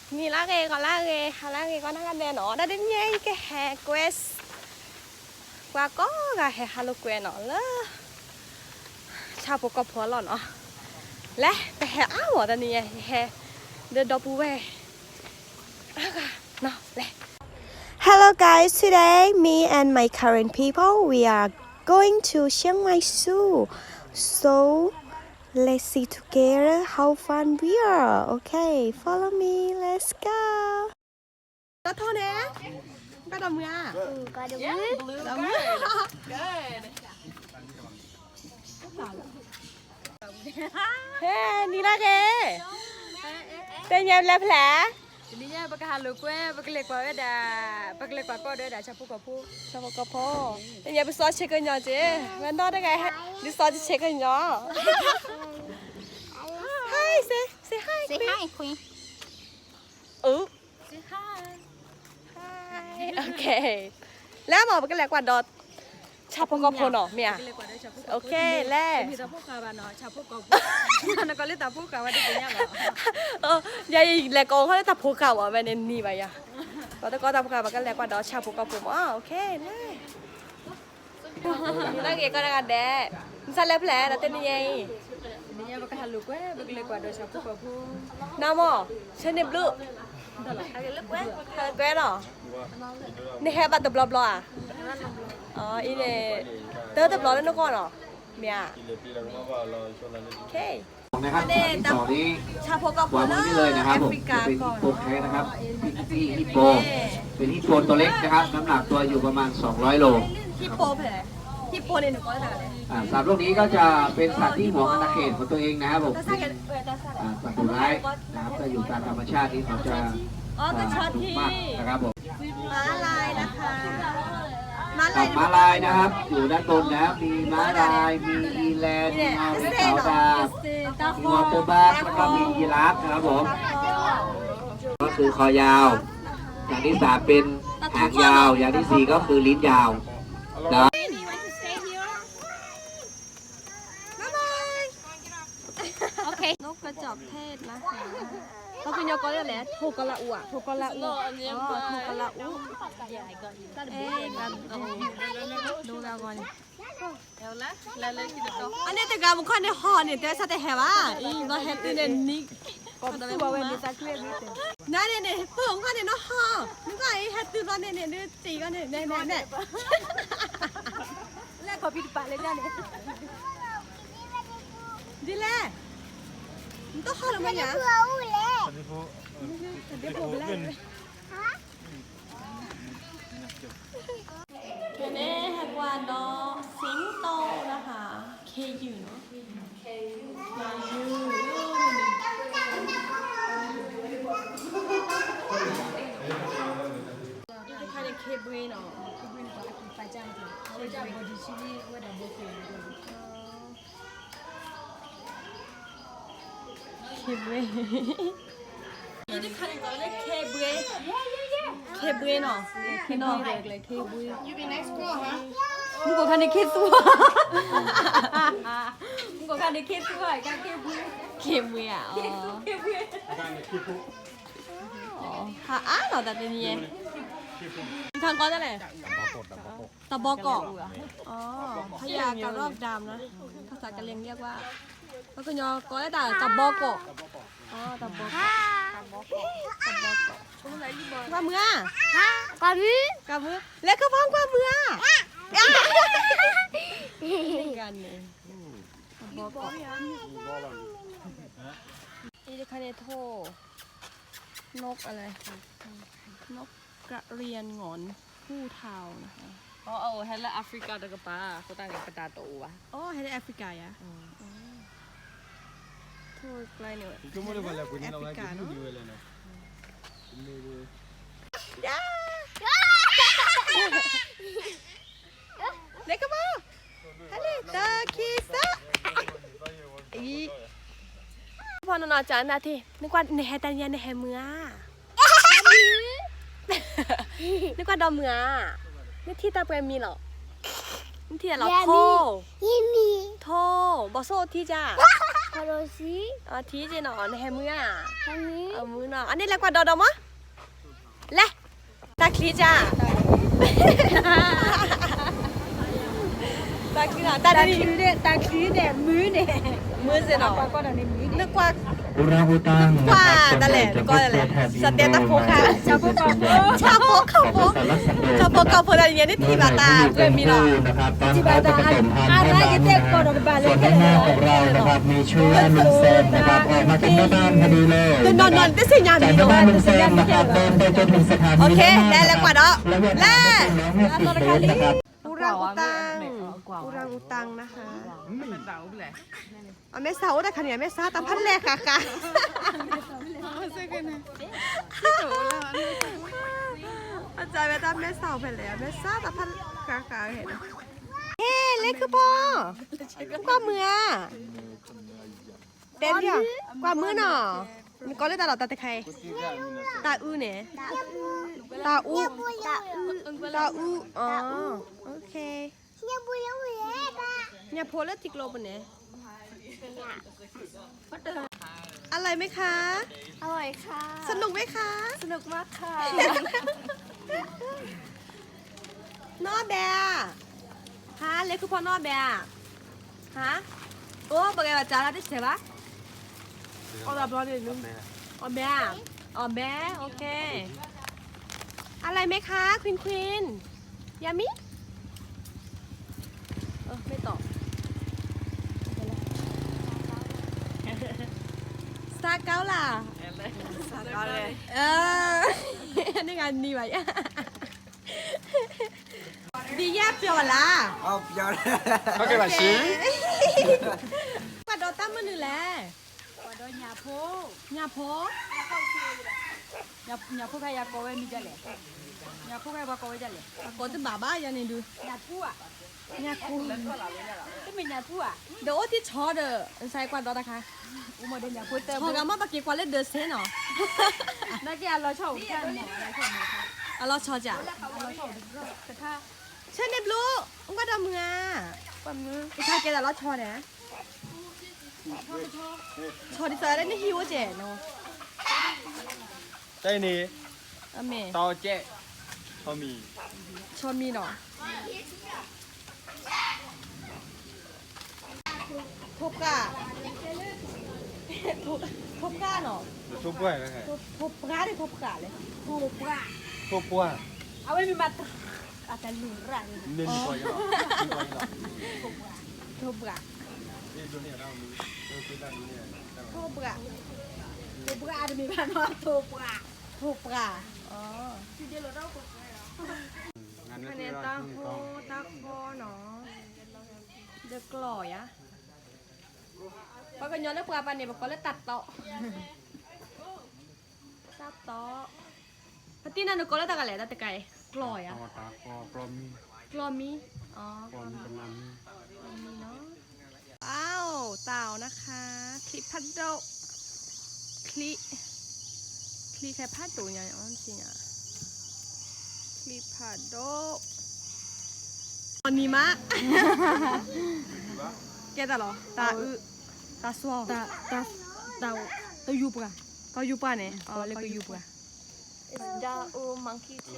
Ni lagi, còn lagi con đang đèn nó đã đến nhây cái hè quest qua có gà hè Halloween nó là chào bố cọp phở nó lẽ cái hè áo ở đây nè hè đưa đồ bù về nó lẽ. Hello guys, today me and my current people we are going to Chiang Mai Zoo. So let's see together how fun we are. Okay, follow me. Let's go. Có thôi nè. Có đồng nha. Có đúng. Đồng. Hey, đi ra kìa. Tên nhà là phá. Ini nya baka halu kue baka lekwa ko da chapu kapu. Sao có po. Tên nhà bị sót check cái nhỏ chứ. Vẫn đó đấy cái đi sót check cái nhỏ. Hi, say hi. Say hi, Queen. Say hi. Hi. Okay. แล้วหมอมันก็แหลกกว่าดอทชาพกพเนาะเมีย Lekwa da chapu kapu. โอเคแล้ Ni tapu ka ba no chapu kapu. Na ko le tapu ka wa de punya ba. ยายแหลกองเขาได้ตับผูเก่าอ่ะแม่เนนี่ไปอ่ะก็ตับผูเก่ามันก็แหลกกว่าดอทชาพกพโอเคแล้นี่แล้วเกก็ได้กันแดะมันสั่นแล้วแผลแล้วเต้นยัง Ini nya baka halu kue baka lekwa da chapu kapu. น้ำหมอเช่นเนบลูกแกรหรอนี่แค่บัตรบล็อกอ่ะอ๋ออีเนี่ยเตอร์บล็อกแล้วนึกก่อนเหรอเมียโอเค นะครับที่สองนี้ ชาโพกาโพ วางไว้นี่เลยนะครับผมจะเป็นฮิปโปแคทนะครับที่ฮิปโปเป็นฮิปโปตัวเล็กนะครับน้ำหนักตัวอยู่ประมาณ200 โล ฮิปโปแผลฮิปโปเนี่ยหนูก็ได้ สัตว์พวกนี้ก็จะเป็นสัตว์ที่หวงอาณาเขตของตัวเองนะครับผม แต่ถ้าเกิด สัตว์ดุร้ายนะครับถ้าอยู่ตามธรรมชาตินี้เขาจะ อ๋อก็ชอบ ดุ ที่ มากนะครับผม ม้าลายนะคะม้าลา กั ย บม้าลายนะครับอยู่ด้านบนนะครับมีม้าลายมีอีแลนด์มีเมาส์ขาวดาบมีวอเตอร์บัคแล้วก็มียีราฟนะครับผมก็คือคอยาว อย่างที่สามเป็นหางยาว อย่างที่สี่ก็คือลิ้นยาวนะ Okay. นกกระจอกเทศนะคะก็คือยอก็ได้แหละถูกกะละอูอ่ะถูกกะละอูถูกกะละอูเอ๊ะกันดูแล้วก่อน Yaula, la kita to. อันนี้แต่การบุคคลในหอเนี่ยแต่สเตเหวะอีก็เฮ็ดเนี่ยนี่ก็ตัวเว้นนี่สักเคลียร์นิดนึงนั่นเนี่ยเพิ่งก็เนี่ยเนาะฮะนึกว่าไอ้เฮ็ดตัวเนี่ยเนี่ยตีก็เนี่ยเนี่ย La ko pi pa le ja ne. ดีแหละมันต้องฮอลมั้ยเนี่ยเคเน่แฮกวาดอสิงโตนะคะเคยูเนาะเคบรีเนาะ Pa jam ti. Wa ja body chini wa da bo ke. เคบรีนี่ที่คันก็เรียกเคบรีเคบรีเนาะเคเนาะเลยเคบรี You be next girl, huh? มึงก็คันได้เคสัวมึงก็คันได้เคสัวไอ้กันเคบรีเคบรีอ่ะอ๋อหาอ่านเหรอแต่เดี๋ยวนี้ทางก้อนได้เลยตะบอกอกอ๋อพญากระรอกดำนะภาษากะเหรี่ยงเรียกว่าก็คือยอก้อนได้แต่ตะบอกอกอ๋อตะบอกว่าเมื่อ Có vu? กับมือแล้วก็พร้อมกว่าเมื่อกันเลยตะบอกอกนี่จะคันโทนกอะไรนกกระเรียนหงอนผู้เทานะคะ Oh, hela Afrika da ka pa. Ko ta ka pata to wa. โอ้ให้ได้แอฟริกาอ่ะโทษไกลเนี่ย Come le vale a quindi non è che Africano. lui veleno. เล็กก็มาฮัลโหลตาคิสะอีพอนอนจานนาทีนึกว่าในแฮตันยาในแฮเมือนึกว่าดอมเมือนี่ที่ตาเปรมีเหรอนี่ที่เราโท Yummy. โทบอโซที่จ้า โรซี อ๋อทีเจนอ๋อแฮมืออ่ะ อันนี้ เอามือหน่ออันนี้แหละกว่าดอดอมะแหละตาคลีจ้าตาคลีน่ะตาดี ตาคลีเนี่ยมือเนี่ย มือเจนอ๋อ ก็ตอนนี้มือ นึกว่า อุราอุตัง ว่านั่นแหละก็นั่นแหละสเตตัสโฟค่ะชาโปกชาโปเข้าโปชาโปเข้าโปอะไรอย่างเงี้ยนี่ทีบาตาเพื่อนมีหรอ นะครับตอนเขาจะผสมพันธุ์ให้บ้านนะครับส่วนด้านหน้าของเรานะครับมีชื่อว่าลุงเซนนะครับออกมาจากหน้าบ้านพอดีเลย นอนได้สิญาณ จาก ดี หน้า เนาะ บ้านลุงเซนนะครับเดินไปจนถึงสถานี โอเคได้แล้วกว่าเนาะ ระยะ แล้ ทางก็คือ150 เมตรนะครับ อุรังอุตังอุรังอุตังนะคะเอาแม่สาวแต่คันเนี่ยแม่สาวตามพันแรกค่ะค่ะอาจารย์แม่ตามแม่สาวไปแล้วแม่สาวตามพันค่ะเห็นเฮ้เล็กคือพ่อกว่ามือเต้นเดียวกว่ามือหน่อมีก้อนเลยตาหลอดตาตะไคร้ตาอื้อเนี่ยตาอู้ตาอู้อ๋อโอเคเนี่ยโพลติกโลบเนี่ยอะไรไหมคะ อร่อยค่ะ สนุกไหมคะ สนุกมากค่ะ นอแบร์ฮะเล็กคือพ่อนอแบร์ฮะโอ้ปากแกว่าจ้าได้ใช่ปะอ๋อแบบรอเดี๋ยวนึงอ๋อแบร์อ๋อแบร์โอเคอะไรไหมคะควีนควีนยามิไม่ตอบสตาร์เก้าล่ะสตาร์เก้าเลยนี่งานดีไว้ดีแย่เปล่าล่ะ OK 吧，行。 ปัดดอตั้มมือหนึ่งแหละ ว่าโดนยาโพ ยาโพ ยาโพก็ยาโกเวมีจัลเลยยาโพก็ยาโกเวจัลเลย ก่อนจะบ้าบ้ายันนี่ดู ยาพูอ่ะ ยาคู ก็มียาพูอ่ะ เดี๋ยวที่ชอเด้อใส่กว่าดอนะคะ อุโมเดนยาพูเตอร์ ชอกันมาปากกี้กว่าเล่นเดือดเซนเหรอ นักกีฬาเราชอบกันหมออะไรชอบหมอค่ะ อ่ะเราชอจ้ะ เราชอบแต่ถ้า เช่นเด็บลูกว่าดำงาปั๊มมือไอ้ชายแกแต่เราชอเนี่ยชอที่เจอได้ในฮิวเจ๋เนาะ 这里 อเม 刀剑，小米， ชอมีเนาะทุบกะทุบกะเนาะ 说不来了还， ทุบกะเลยทุบกะเลย โอ้ปลา 说不来， เอาไว้มีมาอาจจะหลุดร่าง 那你关一了，你关一了， ทุบกะ 你说你让我们，我回答你呢， ทุบกะ โอ้ปลาอาจจะมีพันว่าโตปลา ทุบกะอ๋อ 俺 คะ 那 แนน 是 ตา 让 โค 你 ตาโคเนาะเด็กกล่อยอะปากกันย้อนเลือกปลาปานเนี่ยบอกก็เลยตัดเตาะตัดเตาะพัตตินันก็เลยตัดกันแหละตัดแต่ไก่กล่อยอะ 当打过ปลอมมี กลอมีอ๋อ ปลอมเป็นน้ำมี กลอมีเนาะอ้าวเต่านะคะคลิปพัดโดคลิแค่พัดตัวอย่างอ๋อจริงอ่ะคลิปพัดโดตอนนี้มะ แกตาหรอตาตาสวอตายูปะก็ยูปะเนี่ยอ๋อเรียกก็ยูปะ ดาอูมังคีที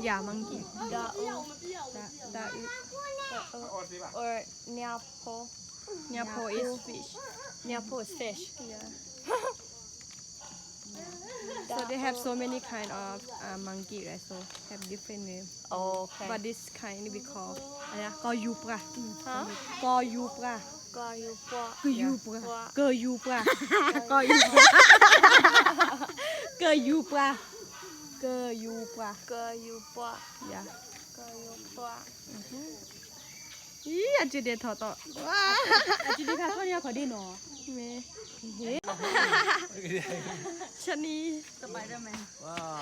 อย่ามังกี้ ดาอู ตาอู or เนียโพ เนี่ย po is fish เนียโพ is fish yeah so they have so many kind of monkey right so have different name โอเค but this kind we call อะไรนะก็ยูปะ ฮะ ก็ยูปะ ก็อยู่ปะ ก็ยูปะก็ยูปะก็ยูปะก็ยูปะก็ยูปะ ก็อยู่ปะ yeah ก็อยู่ปะ อีอาจจะเด็ดถอดต่อว้า อาจจะได้พาเขาเนี่ยขอดีหนอ เมเฮ้ชะนี สไปเดอร์แมน Wow.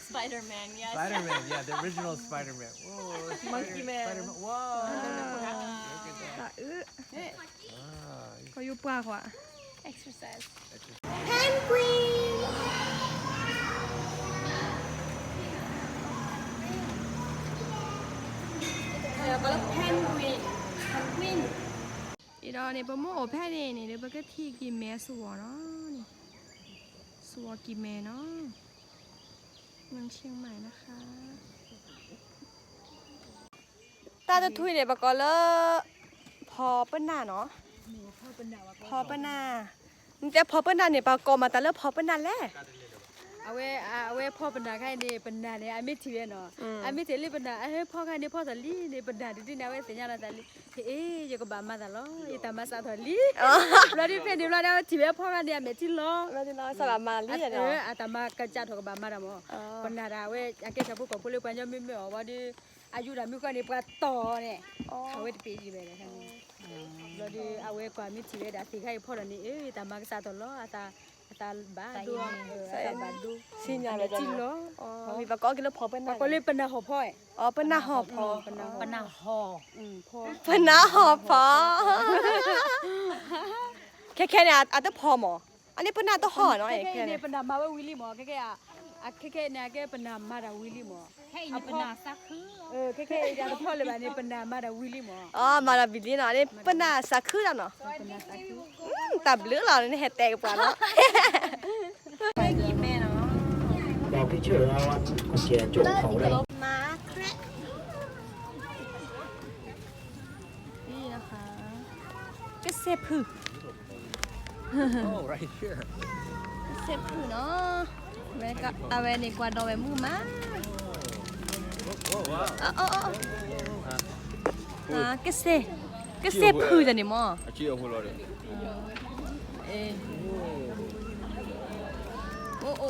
Spider-Man yes Spider-Man, yeah, the original Spider-Man. Whoa, Monkey Man. Spider-Man. Whoa. ตาอื้อ Ah, เขาอยู่ปากว่ะ exercise เพนกวินเดี๋ยวก็แล้วเพนกวินอีดอ เนี่ยปะโมโอแพ้เนี่ยเดี๋ยวก็ที่กินแม่สัวเนาะนี่สัวกินแม่เนาะเมืองเชียงใหม่นะคะตาจะทุยเนี่ยปะก็เลพอเปิ้นหน้าเนาะพอเปิ้นหน้าแต่พอเปิ้นหน้าเนี่ยปะก็มาแต่เลิกพอเปิ้นหน้าแหละเอาไว้พ่อปัญหาใครเนี่ยปัญหาเนี่ยไม่ถือเนาะไม่ถือเลยปัญหาพ่อใครเนี่ยพ่อตาลีเนี่ยปัญหาที่เนี่ยไว้สัญญาณตาลีอยู่กับบ้านมาตลอดอยู่ตามมาสาวตาลีเราที่เป็นเราเนี่ยถือว่าพ่อเนี่ยไม่ถือล้อเราจะนอนสลับมาลีเนาะตามมากระจายถูกกับบ้านมาดมั้งปัญหาเราเว้ยอันเกี่ยวกับพวกกับพวกเลี้ยงปัญญาไม่เอาว่าดิอายุเราไม่ค่อยเนี่ยปลาต่อเนี่ยเอาไว้ที่ปีจีบเลยครับเราดิเอาไว้กว่าไม่ถือได้ที่ใครพ่อเนี่ยตามมาสาวตลอดตาบ้าดูตาบ้าดูสิญญาเลยจ้ะ จริงเหรอมีปะก็กินแล้วพอเปิ้นหน้า ก็เลยเป็นนาหอบพ่อย อ๋อเปิ้นหน้าหอบพอ เป็นนาหอพ่อ เปิ้นหน้าหอบพอแค่เนี่ยอาจจะพอหมออันนี้เปิ้นหน้าต้องห่อเนาะแค่ เนี่ เนี่ย ย เป็นนามาว่าวิลลี่หมอแค่เนี่ยแค่เป็นนามาดาวิลลี่หมอ Hey, ini benar sakit. แค่อยากพ่อเลยแบบนี้เป็นนามาดาวิลลี่หมอ อ๋อมาลาบิลลี่เนาะอันนี้เปิ้นหน้าสักคือแล้วเนาะตับเลือดเราเนี่ยแตกกว่าเนาะไปกินแม่เนาะ เราที่เชื่อว่ากุญแจโจกเขาได้ มาแคระนี่นะคะก็เซพือ Oh, right here. เซพือเนาะเวก็เอาไว้ในกวาดเอาไว้มือมา Oh, wow. ก็เซพือจ้ะนี่หมอ Aquí yo juego. เอโอ้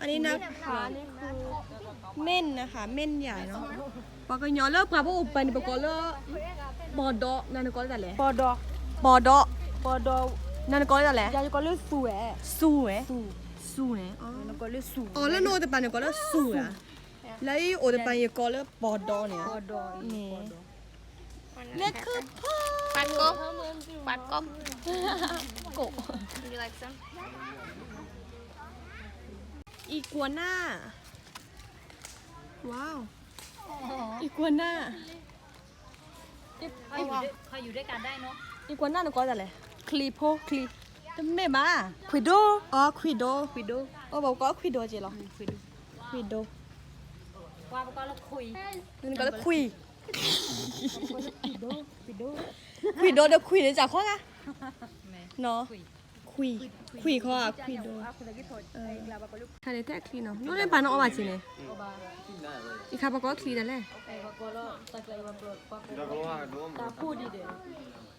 อันนี้นะคะนี่คือเม่นนะคะเม่นใหญ่เนาะปากกยอเลิกพาพวกอุปนิปกรเลิกบอดอนั่นก็ได้แหละ ปอดอ บอดอ นั่นก็เลย นั่นก็ได้แหละ ยายก็เลยสู้แห สู้เนี่ยอ๋อ นั่นก็เลยสู้ อ๋อแล้วโนแต่ปันเนี่ยก็เลิกสู้อ่ะแล้วอีโอแต่ปันเนี่ยก็เลิกบอดอเนี่ย ปอดอ นี่นี่คือพ่อ Patkom. Patkom. โก You like some? อีกัวน่าว้าวอีกัวน่า เขาอยู่ด้วยกันได้เนาะ อีกัวน่าเนี่ยก็ได้แหละคลีโพคลีแต่ไม่บ้าควิโดอ๋อควิโดอ๋อบอกก็ควิโดจีเหรอควิโด ว่าก็เราคุย นั่นก็เลยคุยควิโดเดี๋ยวคุยเดี๋ยวจากข้อนะเนาะคุยข้ออ่ะควิโดทะเลแท้คลีเนาะนู่นเล่นปานน้องออกมาจีเนี่ยอีคาปะก็คลีนั่นแหละ ตาพูดดีเด้อ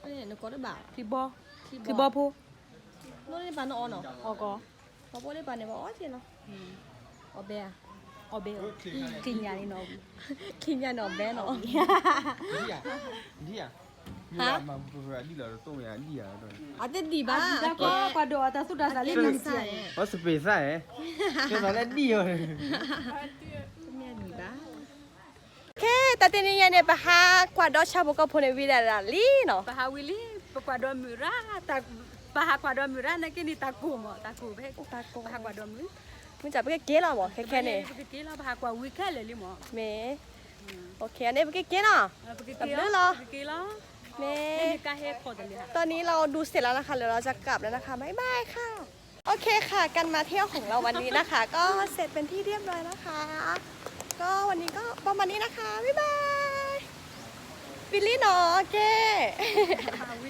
อันนี้นึกก็ได้บ่า คือบอพู นู่นเล่นปานน้องออเนาะ ออกอ พอพูดเล่นปานเนี่ยบอกอ๋อจีเนาะออเบีย ออกเบลกินยานี่เนาะ คิงยาหนอแบเนาะ Dia. Hah? Dia lah, tu ya dia. อาจจะดีบ้า แล้วก็ปอดอตาสุดาสาลีมันเสีย Oh, spesa eh. Kita lihat dia. โอเคแต่ทีนี้เนี่ยไปหากวาดดอชาบุกพลวิดาลีเนาะ ปะฮาวิลี่ปะกวาดอมิราตาปะฮากวาดอมิรานักกินตากูหมอตากูเพ่ปะฮากวาดอมิ มึงจับไปเก๋ๆเนาะบ่แค่ๆนี่ ปะกี้เราปะฮากวาวิแค่เลยลิหมอ เมโอเคอันนี้ไปเก๋ๆเนาะ ปะกี้เราปะกี้เรา เม นี่กาเฮคอดเลย ตอนนี้เราดูเสร็จแล้วนะคะเดี๋ยวเราจะกลับแล้วนะคะบ๊ายบายค่ะโอเคค่ะการมาเที่ยวของเราวันนี้นะคะ ก็เสร็จเป็นที่เรียบร้อยนะคะ ก็วันนี้ก็ประมาณนี้นะคะบ๊ายบายบิลลี่เนาะเก๋ วิ